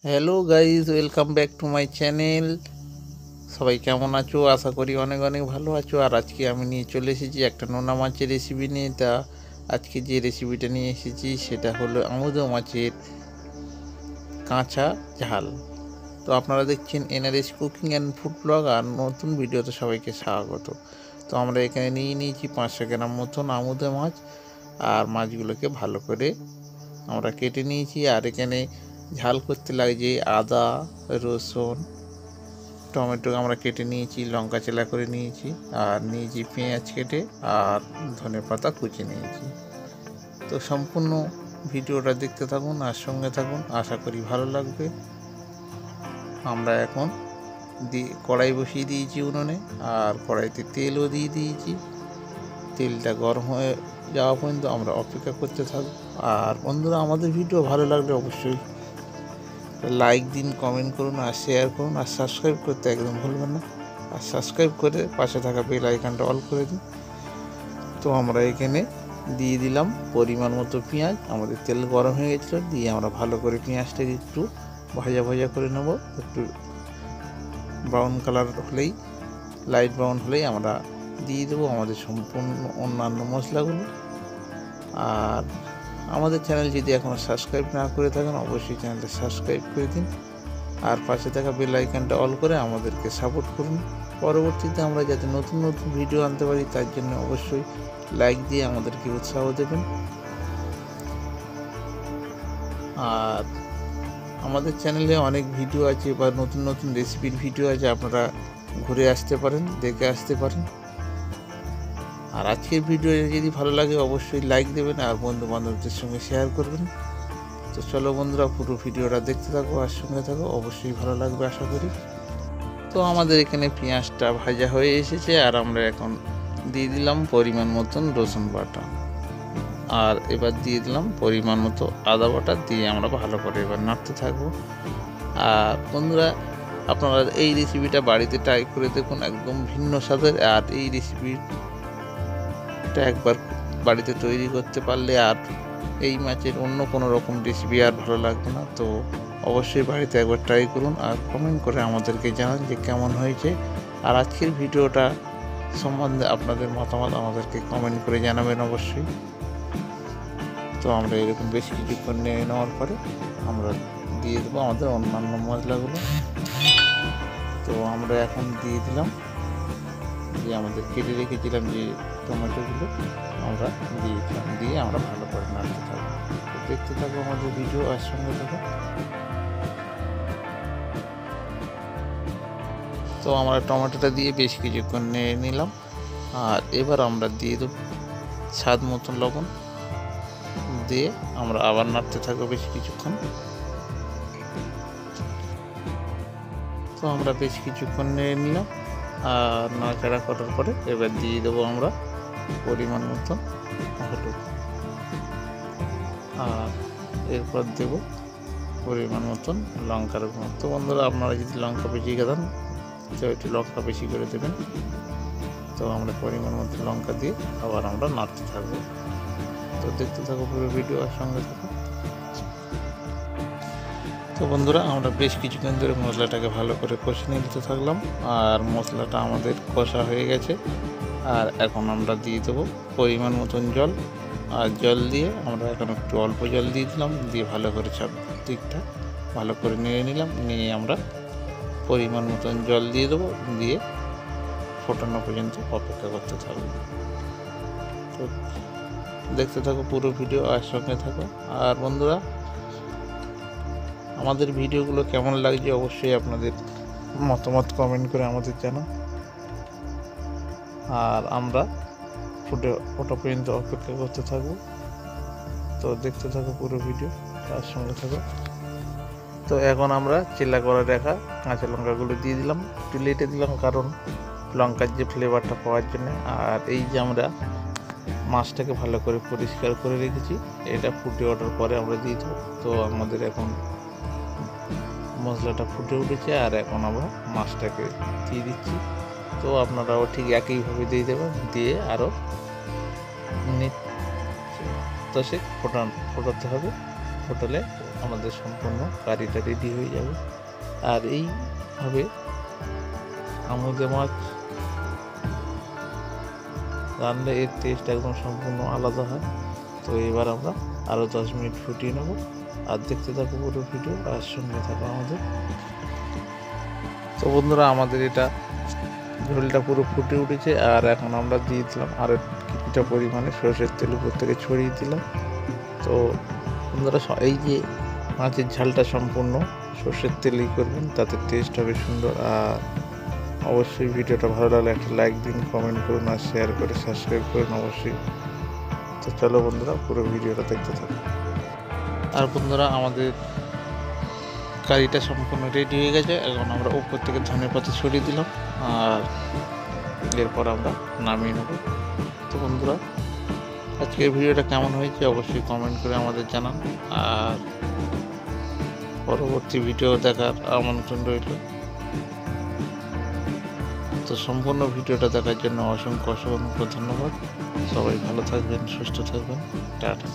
Hello guys, welcome back to my channel. সবাই কেমন আছো? আশা করি অনেক অনেক ভালো আছো। আর আজকে আমি নিয়ে চলে এসেছি একটা নোনা মাছের রেসিপি নিয়ে। তা আজকে যে রেসিপিটা নিয়ে এসেছি সেটা হলো আমুদো মাছের কাঁচা ঝাল। তো আপনারা দেখছেন NRS cooking and food blog, আর নতুন ভিডিওতে সবাইকে স্বাগত। তো আমরা এখানে নিয়ে নিয়েছি 500 গ্রাম মতন আমুদো মাছ, আর মাছগুলোকে ভালো করে আমরা কেটে নিয়েছি। আর এখানে ঝাল করতে লাগছে আদা, রসুন, টমেটো আমরা কেটে নিয়েছি, লঙ্কা চেলা করে নিয়েছি, আর নিয়েছি পেঁয়াজ কেটে, আর ধনেপাতা কুচি নিয়েছি। তো সম্পূর্ণ ভিডিওটা দেখতে থাকুন আর সঙ্গে থাকুন, আশা করি ভালো লাগবে। আমরা এখন কড়াই বসিয়ে দিয়েছি উনুনে, আর কড়াইতে তেলও দিয়ে দিয়েছি। তেলটা গরম হয়ে যাওয়া পর্যন্ত আমরা অপেক্ষা করতে থাকবো। আর বন্ধুরা, আমাদের ভিডিও ভালো লাগলে অবশ্যই লাইক দিন, কমেন্ট করুন, আর শেয়ার করুন, আর সাবস্ক্রাইব করতে একদম ভুলবেন না। আর সাবস্ক্রাইব করে পাশে থাকা বেল আইকনটা অল করে দিন। তো আমরা এখানে দিয়ে দিলাম পরিমাণ মতো পেঁয়াজ। আমাদের তেল গরম হয়ে গেছিলো, দিয়ে আমরা ভালো করে পেঁয়াজটাকে একটু ভাজা ভাজা করে নেব। একটু ব্রাউন কালার হলেই, লাইট ব্রাউন হলেই আমরা দিয়ে দেবো আমাদের সম্পূর্ণ অন্যান্য মশলাগুলো। আর আমাদের চ্যানেল যদি এখনও সাবস্ক্রাইব না করে থাকেন, অবশ্যই চ্যানেলটা সাবস্ক্রাইব করে দিন, আর পাশে থাকা বেল আইকনটা অল করে আমাদেরকে সাপোর্ট করুন। পরবর্তীতে আমরা যাতে নতুন নতুন ভিডিও আনতে পারি, তার জন্য অবশ্যই লাইক দিয়ে আমাদেরকে উৎসাহ দেবেন। আর আমাদের চ্যানেলে অনেক ভিডিও আছে, বা নতুন নতুন রেসিপির ভিডিও আছে, আপনারা ঘুরে আসতে পারেন, দেখে আসতে পারেন। আর আজকের ভিডিও যদি ভালো লাগে অবশ্যই লাইক দেবেন, আর বন্ধু বান্ধবদের সঙ্গে শেয়ার করবেন। তো চলো বন্ধুরা, পুরো ভিডিওটা দেখতে থাকো আর সঙ্গে থাকো, অবশ্যই ভালো লাগবে আশা করি। তো আমাদের এখানে পেঁয়াজটা ভাজা হয়ে এসেছে, আর আমরা এখন দিয়ে দিলাম পরিমাণ মতন রসুন বাটা, আর এবার দিয়ে দিলাম পরিমাণ মতো আদা বাটা, দিয়ে আমরা ভালো করে এবার নাড়তে থাকবো। আর বন্ধুরা, আপনারা এই রেসিপিটা বাড়িতে ট্রাই করে দেখুন, একদম ভিন্ন স্বাদের। আর এই রেসিপিটা একবার বাড়িতে তৈরি করতে পারলে আর এই মাছের অন্য কোনো রকম রেসিপি আর ভালো লাগবে না। তো অবশ্যই বাড়িতে একবার ট্রাই করুন, আর কমেন্ট করে আমাদেরকে জানান যে কেমন হয়েছে। আর আজকের ভিডিওটা সম্বন্ধে আপনাদের মতামত আমাদেরকে কমেন্ট করে জানাবেন অবশ্যই। তো আমরা এরকম বেশ কিছুক্ষণ নিয়ে নেওয়ার পরে আমরা দিয়ে দেবো আমাদের অন্যান্য মশলাগুলো। তো আমরা এখন দিয়ে দিলাম যে আমাদের কেটে রেখেছিলাম যে টমেটোগুলো, আমরা দিয়ে দিলাম, দিয়ে আমরা ভালো করে নাড়তে থাকবো। তো দেখতে থাকবো আমাদের ভিডিও আর সঙ্গে থাকো। তো আমরা টমেটোটা দিয়ে বেশ কিছুক্ষণ নেড়ে নিলাম, আর এবার আমরা দিয়ে দেবো স্বাদ মতন লবণ, দিয়ে আমরা আবার নাড়তে থাকবো বেশ কিছুক্ষণ। তো আমরা বেশ কিছুক্ষণ নেড়ে নিলাম, আর নাড়াচাড়া করার পরে এবার দিয়ে দেবো আমরা পরিমাণ মতন হলুদ, আর এরপর দেব পরিমাণ মতন লঙ্কার গুঁড়ো। তো বন্ধুরা, আপনারা যদি লঙ্কা বেশি খান তো একটু লঙ্কা বেশি করে দেবেন। তো আমরা পরিমাণ মতো লঙ্কা দিয়ে আবার আমরা নাড়তে থাকবো। তো দেখতে থাকো পুরো ভিডিও আর সঙ্গে থাকো। তো বন্ধুরা, আমরা বেশ কিছুক্ষণ ধরে মশলাটাকে ভালো করে কষে নিতে থাকলাম, আর মশলাটা আমাদের কষা হয়ে গেছে। আর এখন আমরা দিয়ে দেবো পরিমাণ মতন জল, আর জল দিয়ে আমরা এখন একটু অল্প জল দিয়ে দিলাম, দিয়ে ভালো করে সব দিকটা ভালো করে নেড়ে নিলাম। নিয়ে আমরা পরিমাণ মতন জল দিয়ে দেবো, দিয়ে ফোটানো পর্যন্ত অপেক্ষা করতে থাকবো। তো দেখতে থাকো পুরো ভিডিও আর সঙ্গে থাকো। আর বন্ধুরা, আমাদের ভিডিওগুলো কেমন লাগছে অবশ্যই আপনাদের মতামত কমেন্ট করে আমাদের জানান। আর আমরা ফোটা পর্যন্ত অপেক্ষা করতে থাকবো। তো দেখতে থাকো পুরো ভিডিও আর সঙ্গে থাকো। তো এখন আমরা চেলা করে রাখা কাঁচা লঙ্কাগুলো দিয়ে দিলাম, একটু লেটে দিলাম, কারণ লঙ্কার যে ফ্লেভারটা পাওয়ার জন্য। আর এই যে আমরা মাছটাকে ভালো করে পরিষ্কার করে রেখেছি, এটা ফুটে ওঠার পরে আমরা দিয়ে দেবো। তো আমাদের এখন মশলাটা ফুটে উঠেছে, আর এখন আমরা মাছটাকে দিয়ে দিচ্ছি। তো আপনারাও ঠিক একইভাবে দিয়ে দেবেন, দিয়ে আরও মিনিট 10 ফোটাতে হবে। ফোটালে আমাদের সম্পূর্ণ কারিটা রেডি হয়ে যাবে। আর এইভাবে আমুদে মাছ রান্নার এর টেস্ট একদম সম্পূর্ণ আলাদা হয়। তো এবার আমরা আরও 10 মিনিট ফুটিয়ে নেব। আর দেখতে থাকো পুরো ভিডিও আর সঙ্গে থাকো আমাদের। তো বন্ধুরা, আমাদের এটা ঝোলটা পুরো ফুটে উঠেছে। আর এখন আমরা দিয়ে দিলাম আরও কিছুটা পরিমাণে সরষের তেল উপর থেকে ছড়িয়ে দিলাম। তো বন্ধুরা, এই যে মাছের ঝালটা সম্পূর্ণ সরষের তেলেই করবেন, তাতে টেস্ট হবে সুন্দর। আর অবশ্যই ভিডিওটা ভালো লাগলে একটা লাইক দিন, কমেন্ট করুন আর শেয়ার করে সাবস্ক্রাইব করুন অবশ্যই। তো চলো বন্ধুরা, পুরো ভিডিওটা দেখতে থাকুন। আর বন্ধুরা, আমাদের কারিটা সম্পূর্ণ রেডি হয়ে গেছে। এখন আমরা উপর থেকে ধনেপাতা ছড়িয়ে দিলাম আর এরপর আমরা নামিয়ে নেব। তো বন্ধুরা, আজকের ভিডিওটা কেমন হয়েছে অবশ্যই কমেন্ট করে আমাদের জানান। আর পরবর্তী ভিডিও দেখার আমন্ত্রণ রইল। তো সম্পূর্ণ ভিডিওটা দেখার জন্য অসংখ্য অসংখ্য ধন্যবাদ। সবাই ভালো থাকবেন, সুস্থ থাকবেন। টাটা।